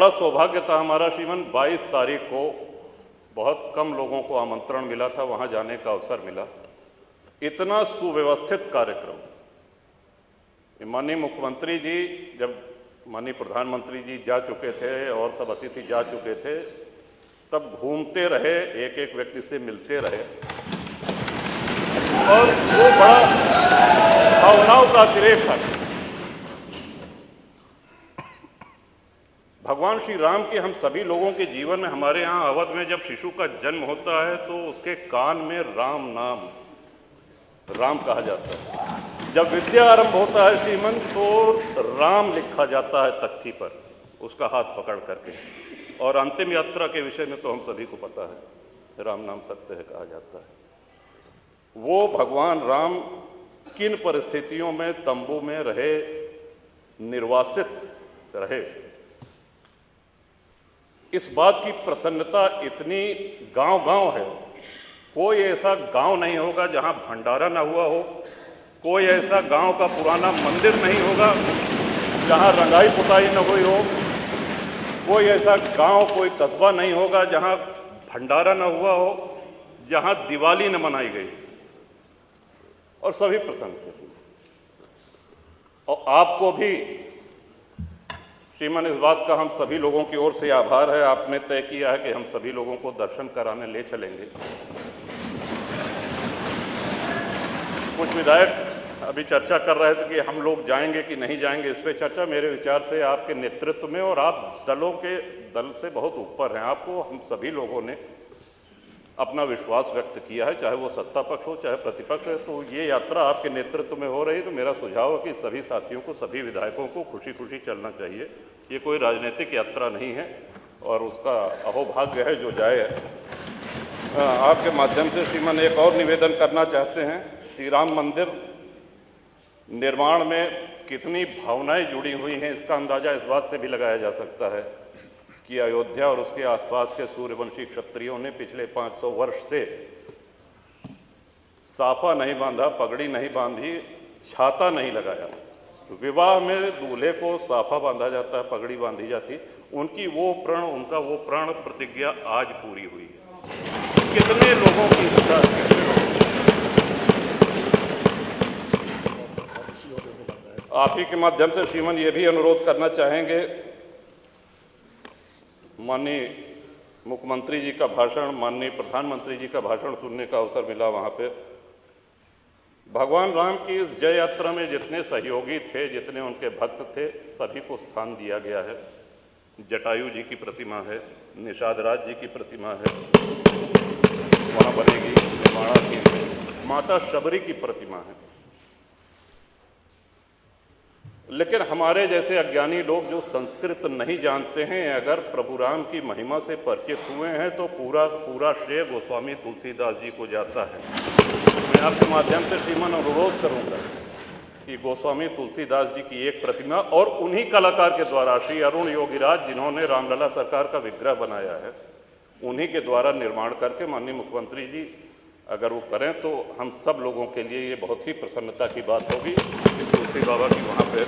बड़ा सौभाग्य था हमारा श्रीमान, 22 तारीख को बहुत कम लोगों को आमंत्रण मिला था, वहाँ जाने का अवसर मिला। इतना सुव्यवस्थित कार्यक्रम, माननीय मुख्यमंत्री जी जब माननीय प्रधानमंत्री जी जा चुके थे और सब अतिथि जा चुके थे, तब घूमते रहे, एक एक व्यक्ति से मिलते रहे और वो बड़ा भावनाओं का अतिरेक था। भगवान श्री राम के हम सभी लोगों के जीवन में, हमारे यहाँ अवध में जब शिशु का जन्म होता है तो उसके कान में राम नाम, राम कहा जाता है। जब विद्या आरंभ होता है श्रीमन तो राम लिखा जाता है तख्ती पर, उसका हाथ पकड़ करके। और अंतिम यात्रा के विषय में तो हम सभी को पता है, राम नाम सत्य है कहा जाता है। वो भगवान राम किन परिस्थितियों में तंबू में रहे, निर्वासित रहे, इस बात की प्रसन्नता इतनी गांव-गांव है। कोई ऐसा गांव नहीं होगा जहां भंडारा ना हुआ हो, कोई ऐसा गांव का पुराना मंदिर नहीं होगा जहां रंगाई पुताई न हुई हो, कोई ऐसा गांव, कोई कस्बा नहीं होगा जहां भंडारा न हुआ हो, जहां दिवाली न मनाई गई। और सभी प्रसन्न थे। और आपको भी श्रीमान, इस बात का हम सभी लोगों की ओर से आभार है, आपने तय किया है कि हम सभी लोगों को दर्शन कराने ले चलेंगे। कुछ विधायक अभी चर्चा कर रहे थे कि हम लोग जाएंगे कि नहीं जाएंगे, इस पे चर्चा मेरे विचार से आपके नेतृत्व में, और आप दल से बहुत ऊपर हैं, आपको हम सभी लोगों ने अपना विश्वास व्यक्त किया है, चाहे वो सत्ता पक्ष हो चाहे प्रतिपक्ष है। तो ये यात्रा आपके नेतृत्व में हो रही है, तो मेरा सुझाव है कि सभी साथियों को, सभी विधायकों को खुशी खुशी चलना चाहिए। ये कोई राजनीतिक यात्रा नहीं है और उसका अहोभाग्य है जो जाए। आपके माध्यम से श्रीमान एक और निवेदन करना चाहते हैं। श्री राम मंदिर निर्माण में कितनी भावनाएं जुड़ी हुई हैं, इसका अंदाजा इस बात से भी लगाया जा सकता है कि अयोध्या और उसके आसपास के सूर्यवंशी क्षत्रियों ने पिछले 500 वर्ष से साफा नहीं बांधा, पगड़ी नहीं बांधी, छाता नहीं लगाया। विवाह में दूल्हे को साफा बांधा जाता है, पगड़ी बांधी जाती, उनका वो प्रण प्रतिज्ञा आज पूरी हुई है। कितने लोगों की इच्छा, आप ही के माध्यम से श्रीमान ये भी अनुरोध करना चाहेंगे, माननीय मुख्यमंत्री जी का भाषण, माननीय प्रधानमंत्री जी का भाषण सुनने का अवसर मिला। वहाँ पे भगवान राम की इस जय यात्रा में जितने सहयोगी थे, जितने उनके भक्त थे, सभी को स्थान दिया गया है। जटायु जी की प्रतिमा है, निषाद राज जी की प्रतिमा है, वहाँ बनेगी निर्माणा की, माता शबरी की प्रतिमा है। लेकिन हमारे जैसे अज्ञानी लोग जो संस्कृत नहीं जानते हैं, अगर प्रभु राम की महिमा से परिचित हुए हैं तो पूरा श्रेय गोस्वामी तुलसीदास जी को जाता है। मैं आपके माध्यम से श्रीमान अनुरोध करूंगा कि गोस्वामी तुलसीदास जी की एक प्रतिमा, और उन्हीं कलाकार के द्वारा, श्री अरुण योगीराज जिन्होंने रामलला सरकार का विग्रह बनाया है, उन्हीं के द्वारा निर्माण करके माननीय मुख्यमंत्री जी अगर वो करें तो हम सब लोगों के लिए ये बहुत ही प्रसन्नता की बात होगी कि तुलसी बाबा की वहाँ पे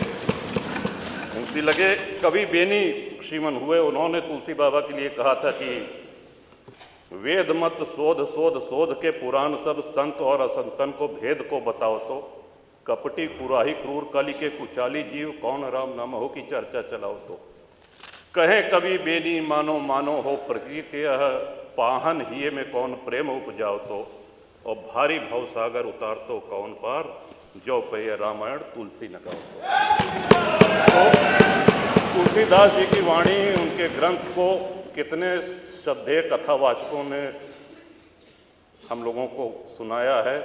मूर्ति लगे। कवि बेनी श्रीमन हुए, उन्होंने तुलसी बाबा के लिए कहा था कि वेद मत शोध शोध शोध के पुराण सब, संत और असंतन को भेद को बताओ तो, कपटी कुराही क्रूर कली के कुचाली जीव, कौन राम नाम हो की चर्चा चलाओ तो। कहे कवि बेनी मानो मानो हो प्रकृति यह, पाहन हिये में कौन प्रेम उपजाओ तो, और भारी भव सागर उतार तो कौन पार, जो पे रामायण तुलसी न गाओ तो। तुलसीदास जी की वाणी, उनके ग्रंथ को कितने श्रद्धेय कथावाचकों ने हम लोगों को सुनाया है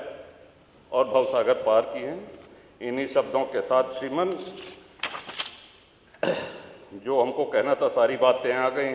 और भवसागर पार किए हैं। इन्हीं शब्दों के साथ श्रीमन जो हमको कहना था सारी बातें आ गई।